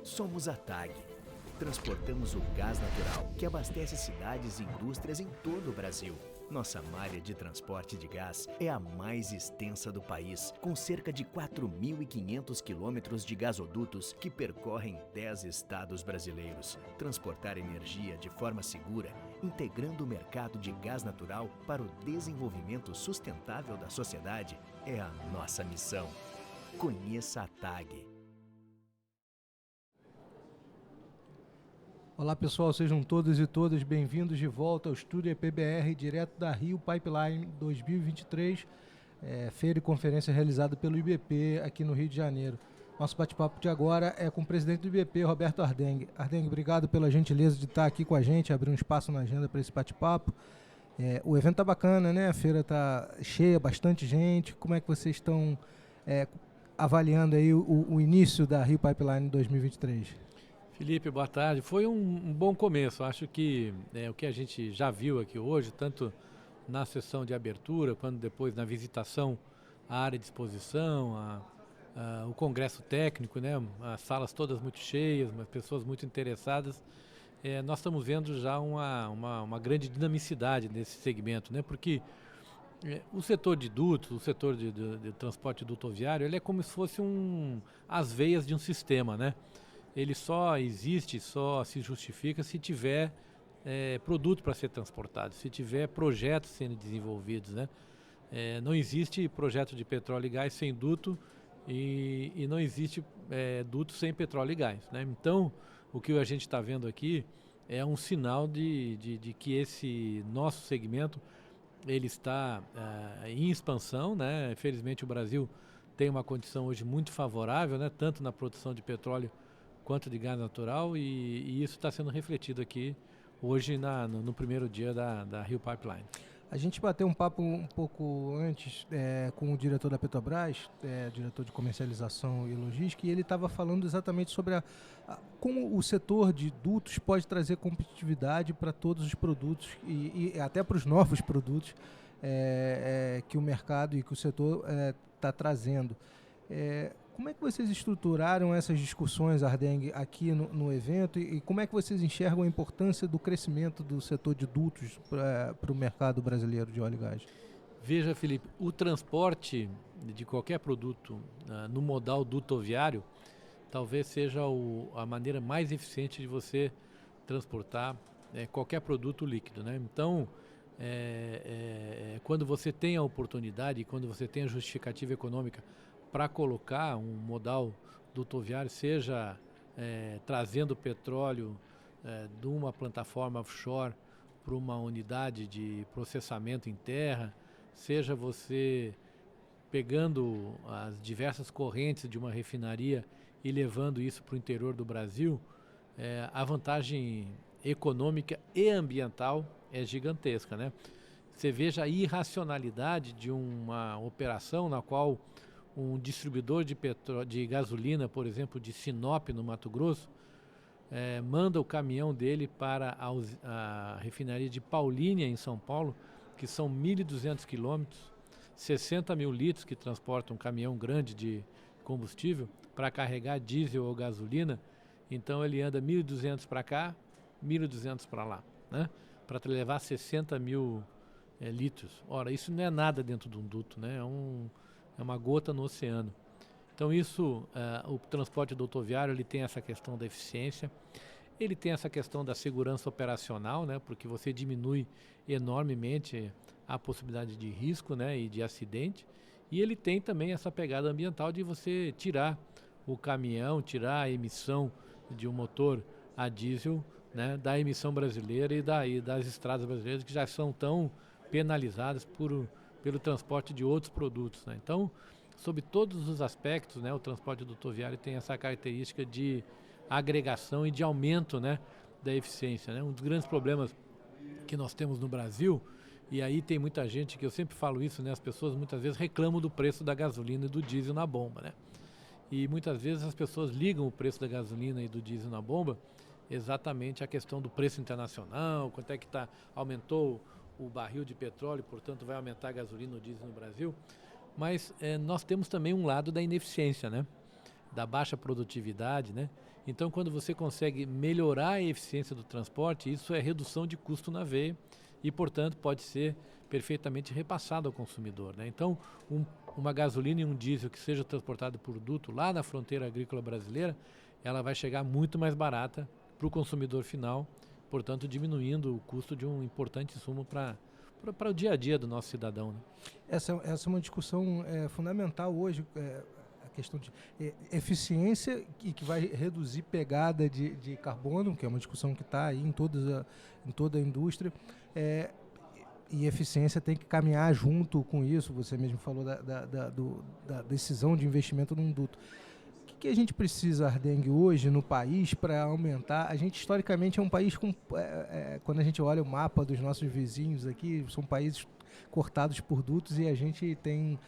Somos a TAG. Transportamos o gás natural que abastece cidades e indústrias em todo o Brasil. Nossa malha de transporte de gás é a mais extensa do país, com cerca de 4.500 quilômetros de gasodutos que percorrem 10 estados brasileiros. Transportar energia de forma segura, integrando o mercado de gás natural para o desenvolvimento sustentável da sociedade, é a nossa missão. Conheça a TAG. Olá pessoal, sejam todos e todas bem-vindos de volta ao Estúdio EPBR, direto da Rio Pipeline 2023, feira e conferência realizada pelo IBP aqui no Rio de Janeiro. Nosso bate-papo de agora é com o presidente do IBP, Roberto Ardenghy. Ardenghy, obrigado pela gentileza de estar aqui com a gente, abrir um espaço na agenda para esse bate-papo. O evento tá bacana, né? A feira tá cheia, bastante gente. Como é que vocês estão avaliando aí o início da Rio Pipeline 2023? Felipe, boa tarde. Foi um bom começo. Acho que o que a gente já viu aqui hoje, tanto na sessão de abertura, quanto depois na visitação à área de exposição, o congresso técnico, né? As salas todas muito cheias, mas pessoas muito interessadas. Nós estamos vendo já uma grande dinamicidade nesse segmento, né? Porque o setor de dutos, o setor de transporte dutoviário, ele é como se fosse as veias de um sistema, né? Ele só existe, só se justifica se tiver produto para ser transportado, se tiver projetos sendo desenvolvidos, né? Não existe projeto de petróleo e gás sem duto e não existe duto sem petróleo e gás, né? Então, o que a gente está vendo aqui é um sinal de que esse nosso segmento ele está em expansão, né? Infelizmente o Brasil tem uma condição hoje muito favorável, né? Tanto na produção de petróleo quanto de gás natural e isso está sendo refletido aqui hoje no primeiro dia da Rio Pipeline. A gente bateu um papo um pouco antes com o diretor da Petrobras, diretor de comercialização e logística, e ele estava falando exatamente sobre como o setor de dutos pode trazer competitividade para todos os produtos e até para os novos produtos que o mercado e que o setor está trazendo. Como é que vocês estruturaram essas discussões, Ardenghy, aqui no evento e como é que vocês enxergam a importância do crescimento do setor de dutos para o mercado brasileiro de óleo e gás? Veja, Felipe, o transporte de qualquer produto no modal dutoviário talvez seja a maneira mais eficiente de você transportar qualquer produto líquido, né? Então, quando você tem a oportunidade, quando você tem a justificativa econômica para colocar um modal dutoviário, seja trazendo petróleo de uma plataforma offshore para uma unidade de processamento em terra, seja você pegando as diversas correntes de uma refinaria e levando isso para o interior do Brasil, a vantagem econômica e ambiental é gigantesca, né? Você veja a irracionalidade de uma operação na qual um distribuidor de gasolina, por exemplo, de Sinop, no Mato Grosso, manda o caminhão dele para a refinaria de Paulínia, em São Paulo, que são 1.200 quilômetros, 60 mil litros que transporta um caminhão grande de combustível para carregar diesel ou gasolina. Então ele anda 1.200 para cá, 1.200 para lá, né? Para levar 60 mil litros. Ora, isso não é nada dentro de um duto, né? É uma gota no oceano. Então isso, o transporte dutoviário, ele tem essa questão da eficiência, ele tem essa questão da segurança operacional, né? Porque você diminui enormemente a possibilidade de risco, né? E de acidente. E ele tem também essa pegada ambiental de você tirar o caminhão, tirar a emissão de um motor a diesel, né? Da emissão brasileira e das estradas brasileiras que já são tão penalizadas pelo transporte de outros produtos, né? Então, sob todos os aspectos, né, o transporte dutoviário tem essa característica de agregação e de aumento, né, da eficiência, né? Um dos grandes problemas que nós temos no Brasil, e aí tem muita gente, que eu sempre falo isso, né, as pessoas muitas vezes reclamam do preço da gasolina e do diesel na bomba, né? E muitas vezes as pessoas ligam o preço da gasolina e do diesel na bomba exatamente à questão do preço internacional, quanto é que aumentou o barril de petróleo, portanto vai aumentar a gasolina e o diesel no Brasil. Mas nós temos também um lado da ineficiência, né? da baixa produtividade, né? Então, quando você consegue melhorar a eficiência do transporte, isso é redução de custo na veia e, portanto, pode ser perfeitamente repassado ao consumidor, né? Então, uma gasolina e um diesel que seja transportado por duto lá na fronteira agrícola brasileira, ela vai chegar muito mais barata para o consumidor final, portanto, diminuindo o custo de um importante insumo para o dia a dia do nosso cidadão, né? Essa é uma discussão fundamental hoje, a questão de eficiência e que vai reduzir pegada de carbono, que é uma discussão que está aí em toda a indústria, e eficiência tem que caminhar junto com isso. Você mesmo falou da decisão de investimento num duto. O que a gente precisa, Ardeng, hoje no país para aumentar? A gente historicamente é um país com... quando a gente olha o mapa dos nossos vizinhos aqui, são países cortados por dutos e a gente tem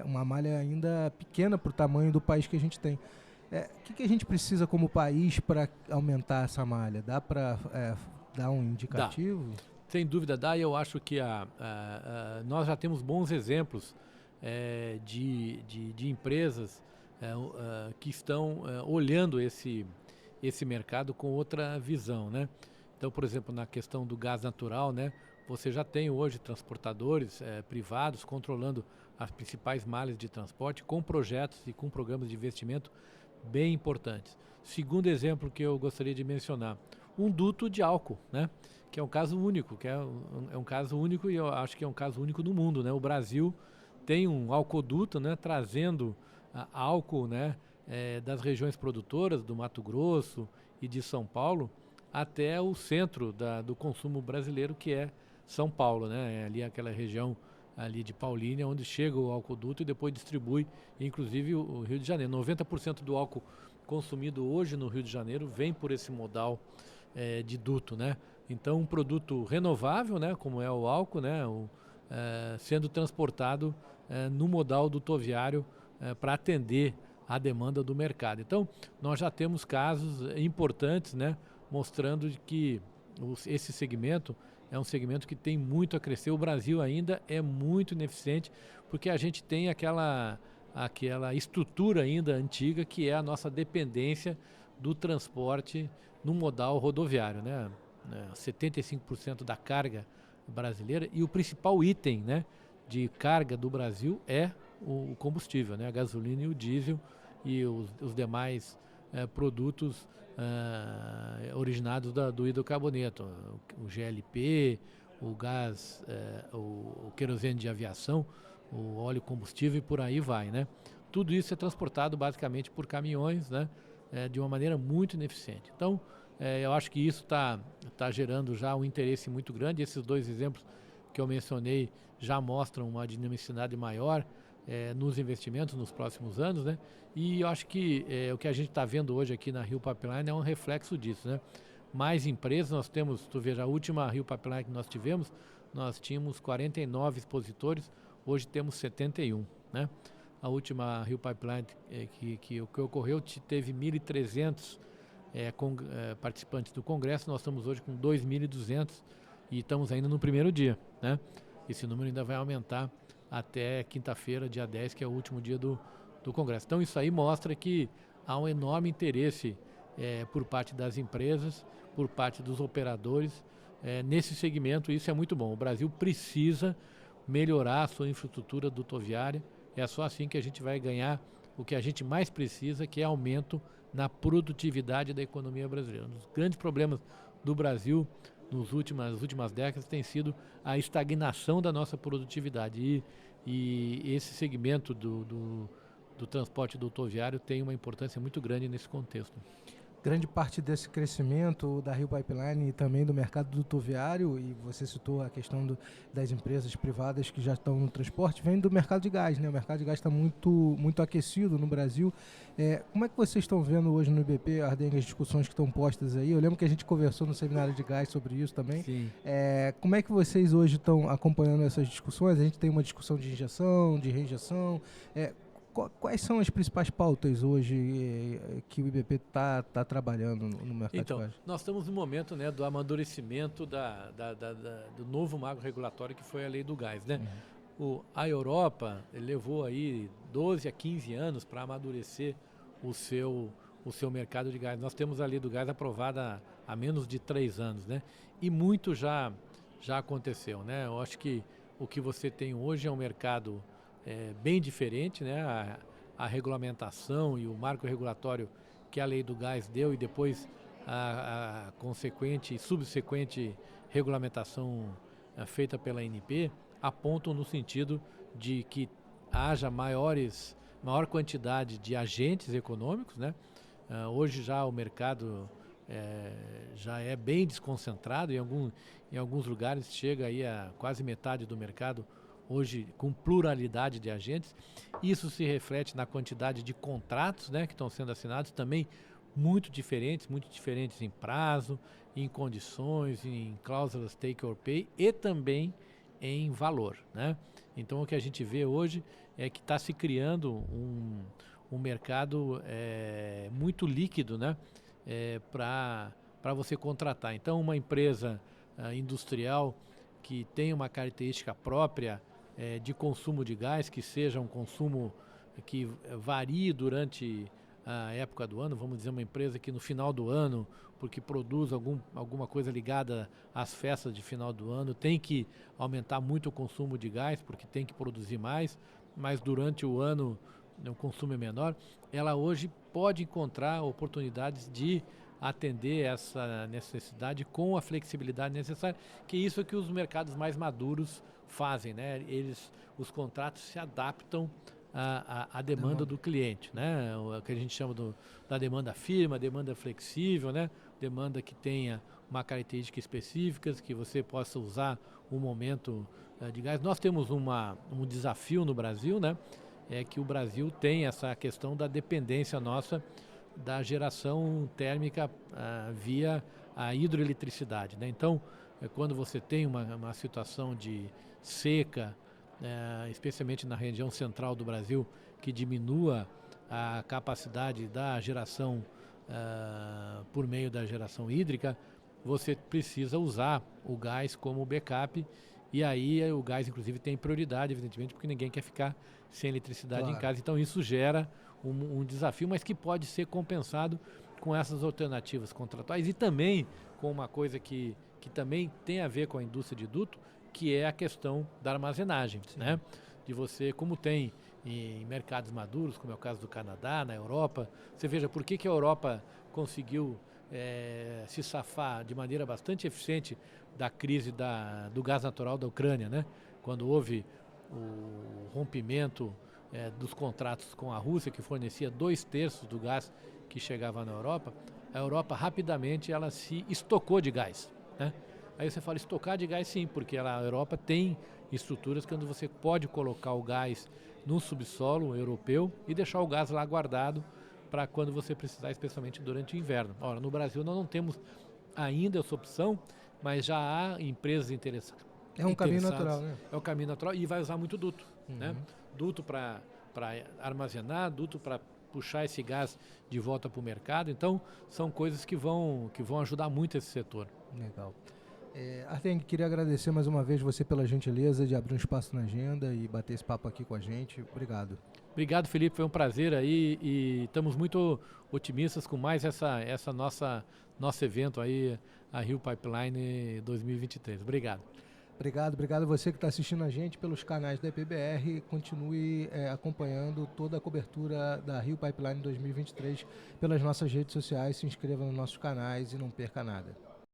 uma malha ainda pequena para o tamanho do país que a gente tem. O que a gente precisa como país para aumentar essa malha? Dá para dar um indicativo? Dá. Sem dúvida dá, e eu acho que nós já temos bons exemplos de empresas que estão olhando esse mercado com outra visão, né? Então, por exemplo, na questão do gás natural, né, você já tem hoje transportadores privados controlando as principais malhas de transporte com projetos e com programas de investimento bem importantes. Segundo exemplo que eu gostaria de mencionar, um duto de álcool, né, que é um caso único, é um caso único e eu acho que é um caso único no mundo, né? O Brasil tem um alcoduto, né, trazendo álcool, né, das regiões produtoras do Mato Grosso e de São Paulo até o centro do consumo brasileiro, que é São Paulo, né? É ali aquela região ali de Paulínia, onde chega o alcoduto e depois distribui, inclusive o Rio de Janeiro. 90% do álcool consumido hoje no Rio de Janeiro vem por esse modal de duto, né? Então, um produto renovável, né, como é o álcool, né, sendo transportado no modal dutoviário para atender a demanda do mercado. Então, nós já temos casos importantes, né, mostrando que esse segmento é um segmento que tem muito a crescer. O Brasil ainda é muito ineficiente, porque a gente tem aquela estrutura ainda antiga, que é a nossa dependência do transporte no modal rodoviário, né? 75% da carga brasileira, e o principal item, né, de carga do Brasil é o combustível, né, a gasolina e o diesel e os demais produtos originados do hidrocarboneto, o GLP, o gás, o querosene de aviação, o óleo combustível e por aí vai, né? Tudo isso é transportado basicamente por caminhões, né, de uma maneira muito ineficiente. Então, eu acho que isso está gerando já um interesse muito grande. Esses dois exemplos que eu mencionei já mostram uma dinamicidade maior nos investimentos nos próximos anos, né? E eu acho que o que a gente está vendo hoje aqui na Rio Pipeline é um reflexo disso, né? Mais empresas, nós temos, tu veja, a última Rio Pipeline que nós tivemos, nós tínhamos 49 expositores, hoje temos 71, né? A última Rio Pipeline que ocorreu teve 1.300 participantes do Congresso. Nós estamos hoje com 2.200 e estamos ainda no primeiro dia, né? Esse número ainda vai aumentar até quinta-feira, dia 10, que é o último dia do Congresso. Então isso aí mostra que há um enorme interesse por parte das empresas, por parte dos operadores nesse segmento, e isso é muito bom. O Brasil precisa melhorar a sua infraestrutura dutoviária, é só assim que a gente vai ganhar o que a gente mais precisa, que é aumento na produtividade da economia brasileira. Um dos grandes problemas do Brasil nas últimas décadas tem sido a estagnação da nossa produtividade, e esse segmento do transporte dutoviário tem uma importância muito grande nesse contexto. Grande parte desse crescimento da Rio Pipeline e também do mercado dutoviário, e você citou a questão das empresas privadas que já estão no transporte, vem do mercado de gás, né? O mercado de gás está muito aquecido no Brasil. Como é que vocês estão vendo hoje no IBP, Ardeng, as discussões que estão postas aí? Eu lembro que a gente conversou no seminário de gás sobre isso também. Sim. Como é que vocês hoje estão acompanhando essas discussões? A gente tem uma discussão de injeção, de reinjeção. Quais são as principais pautas hoje que o IBP está trabalhando no mercado de gás? Nós estamos no momento, né, do amadurecimento do novo marco regulatório, que foi a lei do gás, né? a Europa levou aí 12 a 15 anos para amadurecer o seu mercado de gás. Nós temos a lei do gás aprovada há menos de 3 anos, né? E muito já aconteceu, né? Eu acho que o que você tem hoje é um mercado bem diferente, né? A regulamentação e o marco regulatório que a lei do gás deu e depois a consequente e subsequente regulamentação feita pela ANP apontam no sentido de que haja maior quantidade de agentes econômicos, né? Hoje já o mercado já é bem desconcentrado, em alguns lugares chega aí a quase metade do mercado hoje com pluralidade de agentes. Isso se reflete na quantidade de contratos, né, que estão sendo assinados, também muito diferentes em prazo, em condições, em cláusulas take or pay e também em valor, né? Então o que a gente vê hoje é que está se criando um mercado muito líquido, né? Para você contratar. Então uma empresa industrial que tem uma característica própria de consumo de gás, que seja um consumo que varie durante a época do ano, vamos dizer uma empresa que no final do ano, porque produz alguma coisa ligada às festas de final do ano, tem que aumentar muito o consumo de gás, porque tem que produzir mais, mas durante o ano o consumo é menor, ela hoje pode encontrar oportunidades de atender essa necessidade com a flexibilidade necessária, que é isso que os mercados mais maduros fazem, né? Os contratos se adaptam à demanda do cliente, né? O que a gente chama da demanda firme, demanda flexível, né? Demanda que tenha uma característica específica, que você possa usar um momento de gás. Nós temos um desafio no Brasil, né? É que o Brasil tem essa questão da dependência nossa da geração térmica via a hidroeletricidade, né? Então, quando você tem uma situação de seca, especialmente na região central do Brasil, que diminua a capacidade da geração por meio da geração hídrica, você precisa usar o gás como backup, e aí o gás inclusive tem prioridade, evidentemente, porque ninguém quer ficar sem eletricidade em casa. Então isso gera um desafio, mas que pode ser compensado com essas alternativas contratuais e também com uma coisa que também tem a ver com a indústria de duto, que é a questão da armazenagem, né? De você, como tem em mercados maduros, como é o caso do Canadá, na Europa. Você veja por que a Europa conseguiu se safar de maneira bastante eficiente da crise do gás natural da Ucrânia, né? Quando houve o rompimento dos contratos com a Rússia, que fornecia 2/3 do gás que chegava na Europa, a Europa rapidamente ela se estocou de gás, né? Aí você fala, estocar de gás sim, porque a Europa tem estruturas que onde você pode colocar o gás no subsolo europeu e deixar o gás lá guardado para quando você precisar, especialmente durante o inverno. Ora, no Brasil nós não temos ainda essa opção, mas já há empresas interessadas. É um caminho natural, né? É um caminho natural e vai usar muito duto, né? Duto para armazenar, duto para puxar esse gás de volta para o mercado. Então, são coisas que vão ajudar muito esse setor. Legal. Artem, queria agradecer mais uma vez você pela gentileza de abrir um espaço na agenda e bater esse papo aqui com a gente. Obrigado. Obrigado, Felipe. Foi um prazer aí e estamos muito otimistas com mais nosso evento aí, a Rio Pipeline 2023. Obrigado. Obrigado a você que está assistindo a gente pelos canais da EPBR. Continue acompanhando toda a cobertura da Rio Pipeline 2023 pelas nossas redes sociais. Se inscreva nos nossos canais e não perca nada.